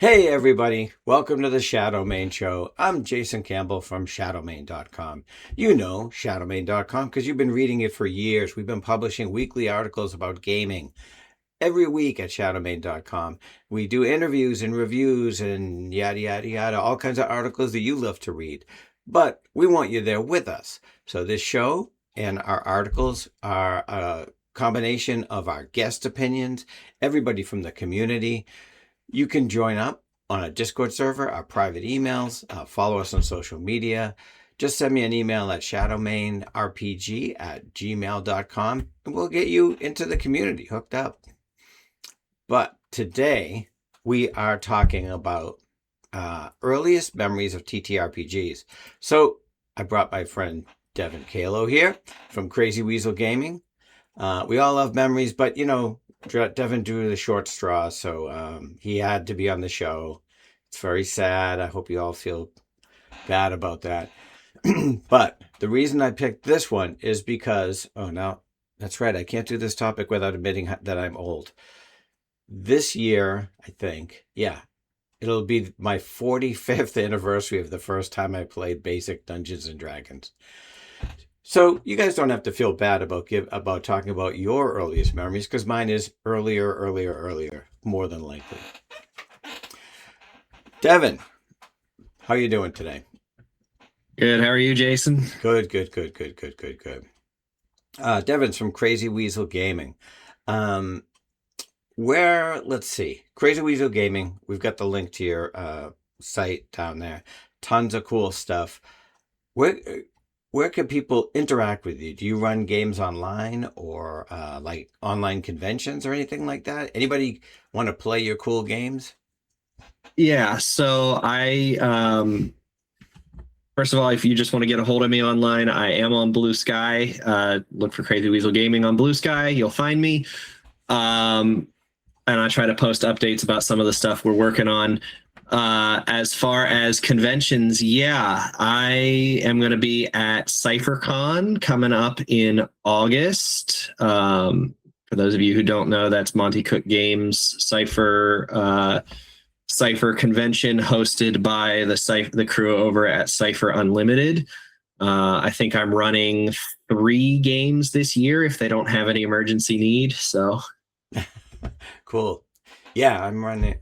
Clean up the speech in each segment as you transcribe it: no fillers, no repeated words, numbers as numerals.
Hey everybody, welcome to the Shadowmane Show. I'm Jason Campbell from Shadowmane.com. You know Shadowmane.com because you've been reading it for years. We've been publishing weekly articles about gaming every week at Shadowmane.com. We do interviews and reviews and yada yada yada, all kinds of articles that you love to read. But we want you there with us. So this show and our articles are a combination of our guest opinions, everybody from the community. You can join up on a Discord server, our private emails, follow us on social media. Just send me an email at shadowmanerpg@gmail.com and we'll get you into the community hooked up. But today we are talking about earliest memories of TTRPGs. So I brought my friend Devon Kalo here from Crazy Weasel Gaming. We all have memories, but Devon drew the short straw, so he had to be on the show. It's very sad. I hope you all feel bad about that. But the reason I picked this one is because, no, that's right. I can't do this topic without admitting that I'm old. This year, I think, it'll be my 45th anniversary of the first time I played basic Dungeons and Dragons. So you guys don't have to feel bad about talking about your earliest memories, because mine is earlier, more than likely. Devon, how are you doing today? Good. How are you, Jason? Good. Devon's from Crazy Weasel Gaming. Let's see, Crazy Weasel Gaming. We've got the link to your site down there. Tons of cool stuff. Where can people interact with you? Do you run games online or like online conventions or anything like that? Anybody want to play your cool games? Yeah. So first of all, if you just want to get a hold of me online, I am on Blue Sky. Look for Crazy Weasel Gaming on Blue Sky. You'll find me. And I try to post updates about some of the stuff we're working on. As far as conventions, I am going to be at CypherCon coming up in August. For those of you who don't know, that's Monty Cook Games Cypher convention hosted by the crew over at Cypher Unlimited. I think I'm running 3 games this year if they don't have any emergency need. So Cool. Yeah, I'm running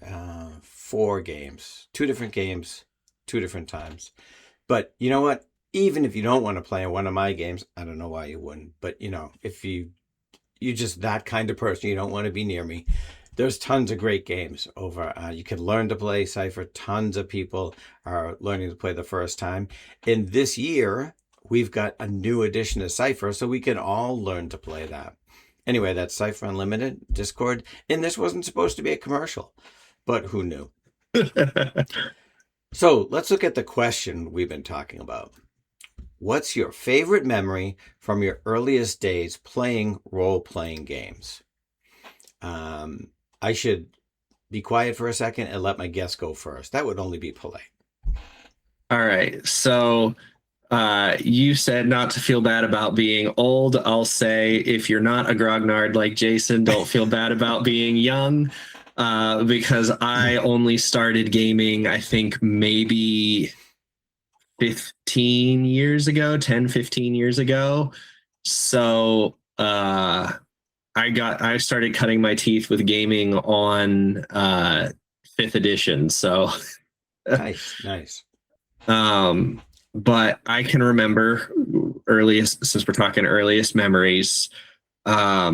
4 games, 2 different games, 2 different times. But you know what? Even if you don't want to play one of my games, I don't know why you wouldn't. But if you're just that kind of person, you don't want to be near me. There's tons of great games over. You can learn to play Cypher. Tons of people are learning to play the first time. And this year, we've got a new edition of Cypher, so we can all learn to play that. Anyway, that's Cypher Unlimited, Discord. And this wasn't supposed to be a commercial, but who knew? So let's look at the question we've been talking about. What's your favorite memory from your earliest days playing role-playing games? I should be quiet for a second and let my guest go first. That would only be polite. all right. So you said not to feel bad about being old. I'll say if you're not a grognard like Jason, don't feel bad about being young. Because I only started gaming, I think maybe 15 years ago, 10, 15 years ago. So I started cutting my teeth with gaming on 5th edition. So Nice. But I can remember since we're talking earliest memories, I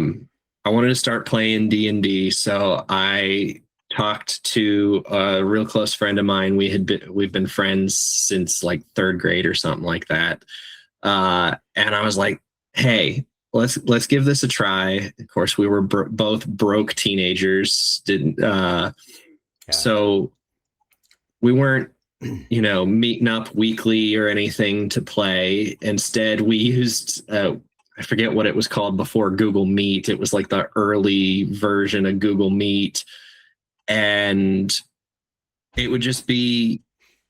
wanted to start playing D&D, so I talked to a real close friend of mine. We've been friends since like 3rd grade or something like that. And I was like, "Hey, let's give this a try." Of course, we were both broke teenagers. So we weren't, meeting up weekly or anything to play. Instead, we used I forget what it was called before Google Meet. It was like the early version of Google Meet. And it would just be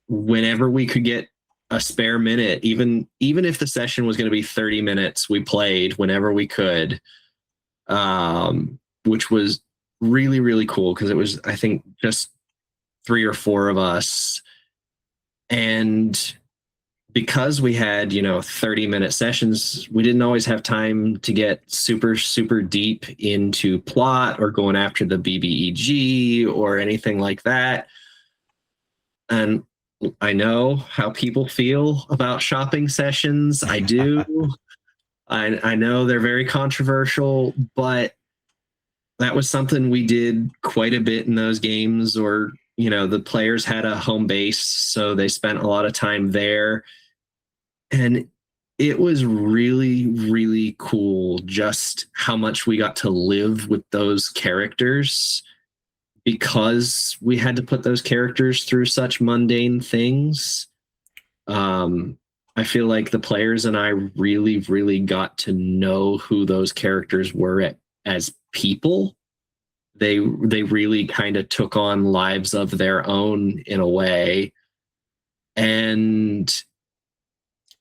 whenever we could get a spare minute, even if the session was going to be 30 minutes, we played whenever we could, which was really, really cool because it was, I think, just three or four of us. And because we had, 30-minute sessions, we didn't always have time to get super, super deep into plot or going after the BBEG or anything like that. And I know how people feel about shopping sessions. I do. I know they're very controversial, but that was something we did quite a bit in those games, or, the players had a home base, so they spent a lot of time there. And it was really, really cool just how much we got to live with those characters, because we had to put those characters through such mundane things. I feel like the players and I really, really got to know who those characters were as people. They really kind of took on lives of their own in a way. And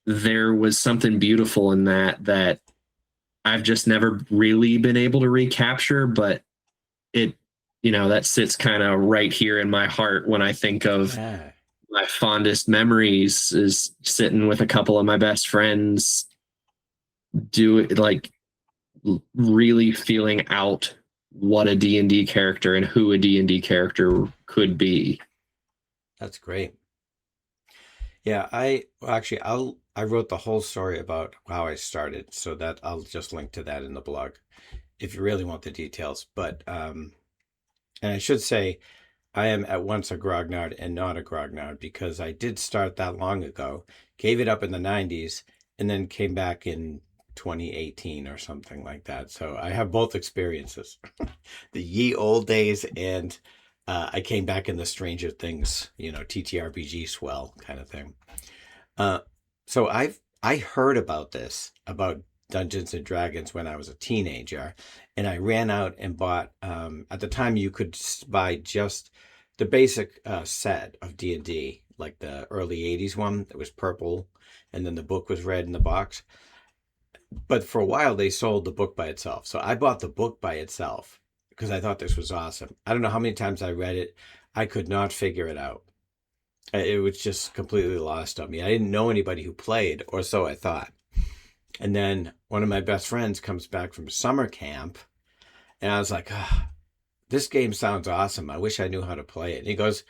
there was something beautiful in that I've just never really been able to recapture, but it, that sits kind of right here in my heart when I think of my fondest memories is sitting with a couple of my best friends, really feeling out what a D&D character and who a D&D character could be. That's great. Yeah, I wrote the whole story about how I started, so that I'll just link to that in the blog if you really want the details. But and I should say I am at once a grognard and not a grognard, because I did start that long ago, gave it up in the 90s, and then came back in 2018 or something like that. So I have both experiences, the ye old days, and I came back in the Stranger Things, TTRPG swell kind of thing. Uh, so I heard about this, about Dungeons and Dragons, when I was a teenager, and I ran out and bought. At the time, you could buy just the basic set of D&D, like the early '80s one that was purple, and then the book was red in the box. But for a while, they sold the book by itself, so I bought the book by itself because I thought this was awesome. I don't know how many times I read it. I could not figure it out. It was just completely lost on me. I didn't know anybody who played, or so I thought. And then one of my best friends comes back from summer camp, and I was like, this game sounds awesome. I wish I knew how to play it. And he goes,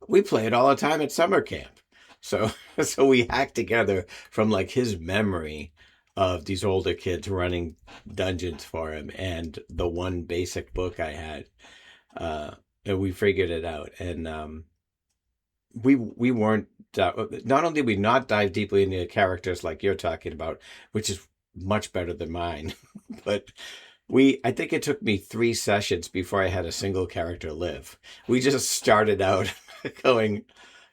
we play it all the time at summer camp. So, so we hacked together from like his memory of these older kids running dungeons for him and the one basic book I had. And we figured it out. And we weren't, not only did we not dive deeply into the characters like you're talking about, which is much better than mine, but I think it took me 3 sessions before I had a single character live. We just started out going,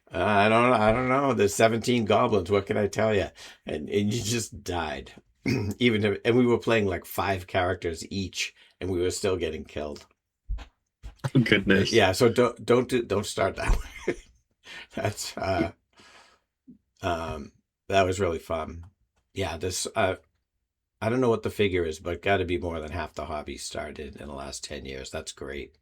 I don't know. There's 17 goblins. What can I tell you? And you just died. And we were playing like 5 characters each, and we were still getting killed. Oh, goodness. Yeah. So don't start that way. That's that was really fun. Yeah. I don't know what the figure is, but got to be more than half the hobby started in the last 10 years. That's great.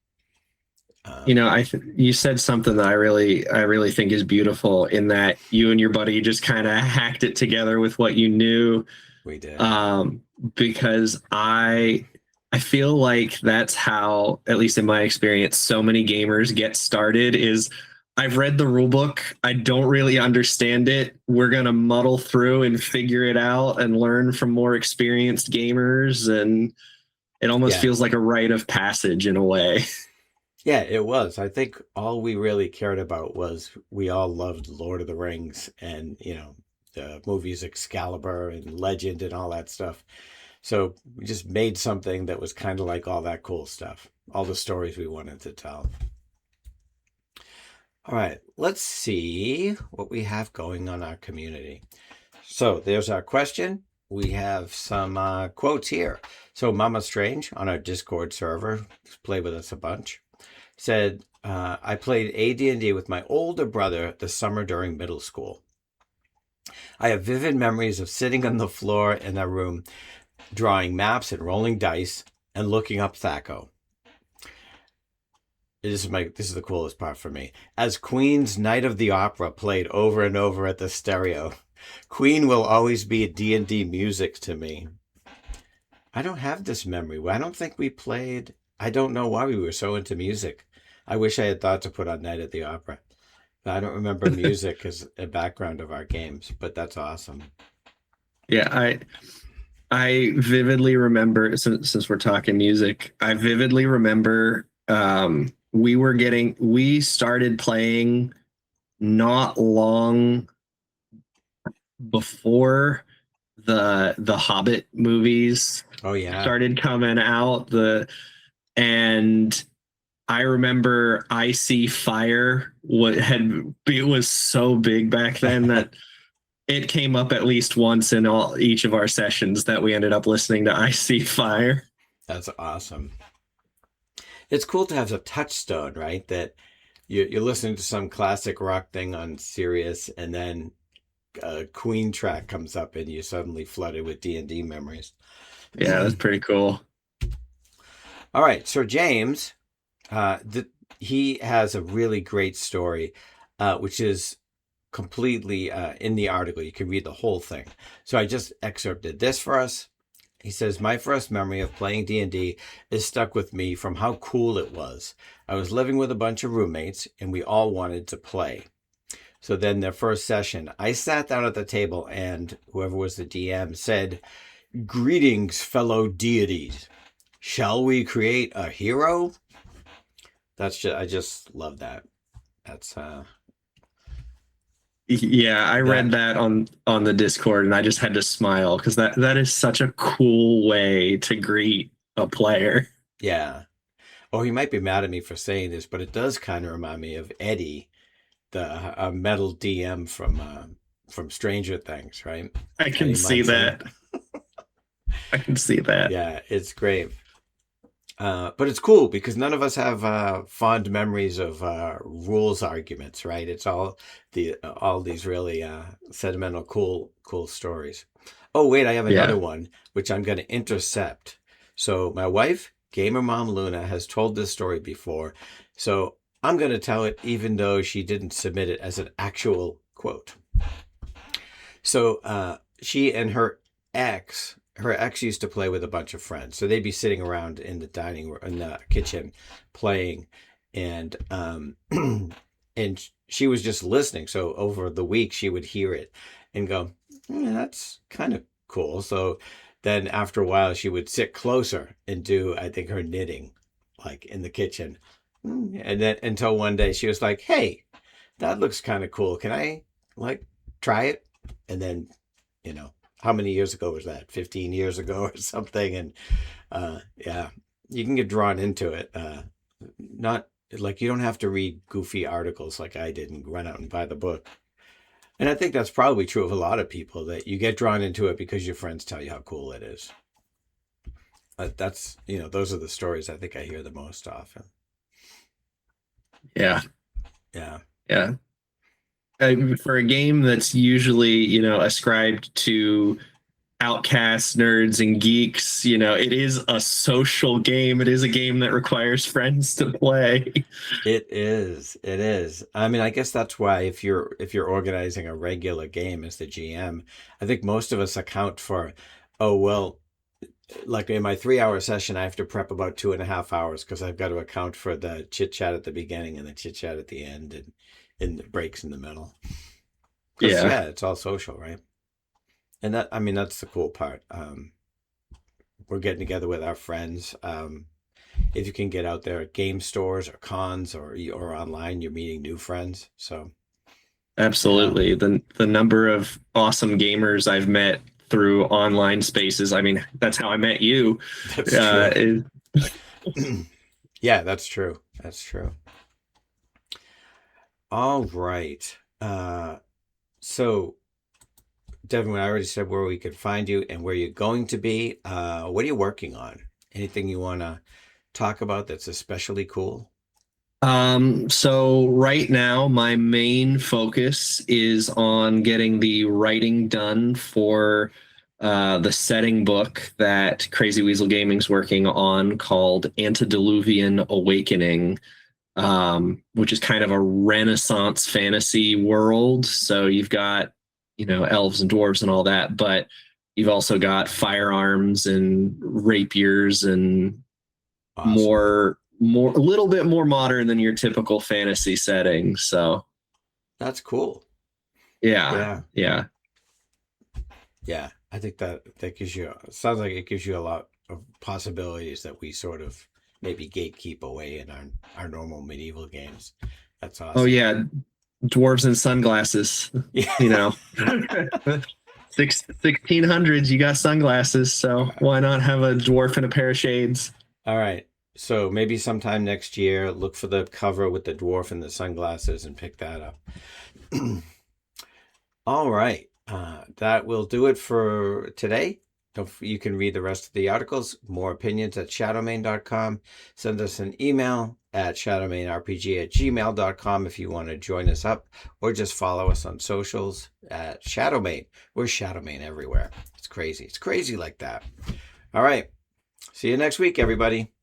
You said something that I really think is beautiful, in that you and your buddy just kind of hacked it together with what you knew. We did. Because I feel like that's how, at least in my experience, so many gamers get started. Is I've read the rule book. I don't really understand it. We're going to muddle through and figure it out and learn from more experienced gamers. And it almost feels like a rite of passage in a way. Yeah, it was. I think all we really cared about was we all loved Lord of the Rings and, the movies Excalibur and Legend and all that stuff. So we just made something that was kind of like all that cool stuff, all the stories we wanted to tell. All right, let's see what we have going on our community. So there's our question. We have some quotes here. So Mama Strange on our Discord server, played with us a bunch, said, I played AD&D with my older brother the summer during middle school. I have vivid memories of sitting on the floor in our room, drawing maps and rolling dice and looking up Thaco. this is the coolest part for me. As Queen's Night of the Opera played over and over at the stereo, Queen will always be D&D music to me. I don't have this memory. I don't think we played. I don't know why we were so into music. I wish I had thought to put on Night at the Opera. I don't remember music as a background of our games, but that's awesome. Yeah, I vividly remember, since we're talking music, I vividly remember we started playing not long before the Hobbit movies Oh yeah. started coming out. And I remember I See Fire it was so big back then that it came up at least once in each of our sessions that we ended up listening to I See Fire. That's awesome. It's cool to have a touchstone, right? That you're listening to some classic rock thing on Sirius, and then a Queen track comes up, and you're suddenly flooded with D&D memories. Yeah, that's pretty cool. All right, so James, he has a really great story, which is completely in the article. You can read the whole thing. So I just excerpted this for us. He says, my first memory of playing D&D is stuck with me from how cool it was. I was living with a bunch of roommates, and we all wanted to play. So then their first session, I sat down at the table, and whoever was the DM said, greetings, fellow deities. Shall we create a hero? I just love that. That's Yeah, I read that on the Discord, and I just had to smile because that is such a cool way to greet a player. Yeah. Oh, he might be mad at me for saying this, but it does kind of remind me of Eddie, the metal DM from Stranger Things, right? I can see that. I can see that. Yeah, it's great. But it's cool because none of us have fond memories of rules arguments, right? It's all these really sentimental, cool stories. Oh, wait, I have another one, which I'm going to intercept. So my wife, GamerMomLuna, has told this story before. So I'm going to tell it even though she didn't submit it as an actual quote. So she and her ex used to play with a bunch of friends. So they'd be sitting around in the dining room, in the kitchen, playing, and and she was just listening. So over the week, she would hear it and go, "That's kind of cool." So then after a while, she would sit closer and do, I think, her knitting, like in the kitchen, and then until one day she was like, "Hey, that looks kind of cool. Can I try it?" And then, how many years ago was that? 15 years ago or something. And yeah, you can get drawn into it. Not like you don't have to read goofy articles like I did and run out and buy the book. And I think that's probably true of a lot of people, that you get drawn into it because your friends tell you how cool it is. That's, those are the stories I think I hear the most often. Yeah. Yeah. Yeah. For a game that's usually, ascribed to outcasts, nerds, and geeks, it is a social game. It is a game that requires friends to play. It is. It is. I mean, I guess that's why if you're organizing a regular game as the GM, I think most of us account for, oh, well, like in my 3-hour session, I have to prep about 2.5 hours because I've got to account for the chit chat at the beginning and the chit chat at the end and in the breaks in the middle. Yeah, it's all social, right? And that's the cool part. We're getting together with our friends. If you can get out there at game stores or cons or online, you're meeting new friends. So absolutely, the number of awesome gamers I've met through online spaces. I mean, that's how I met you. That's true. Yeah, that's true. That's true. All right. So, Devon, I already said where we could find you and where you're going to be. What are you working on? Anything you want to talk about that's especially cool? So right now, my main focus is on getting the writing done for the setting book that Crazy Weasel Gaming's working on, called Antediluvian Awakening. which is kind of a Renaissance fantasy world. So you've got, elves and dwarves and all that, but you've also got firearms and rapiers and Awesome. more a little bit more modern than your typical fantasy setting. So That's cool. yeah. I think that gives you, sounds like it gives you a lot of possibilities that we sort of maybe gatekeep away in our normal medieval games. That's awesome. Oh yeah, dwarves and sunglasses. Yeah. 1600s, you got sunglasses, so why not have a dwarf and a pair of shades? All right. So maybe sometime next year, look for the cover with the dwarf and the sunglasses and pick that up. All right. That will do it for today. You can read the rest of the articles, more opinions at shadowmain.com. Send us an email at shadowmainrpg@gmail.com if you want to join us up, or just follow us on socials at Shadowmain. We're Shadowmain everywhere. It's crazy. It's crazy like that. All right. See you next week, everybody.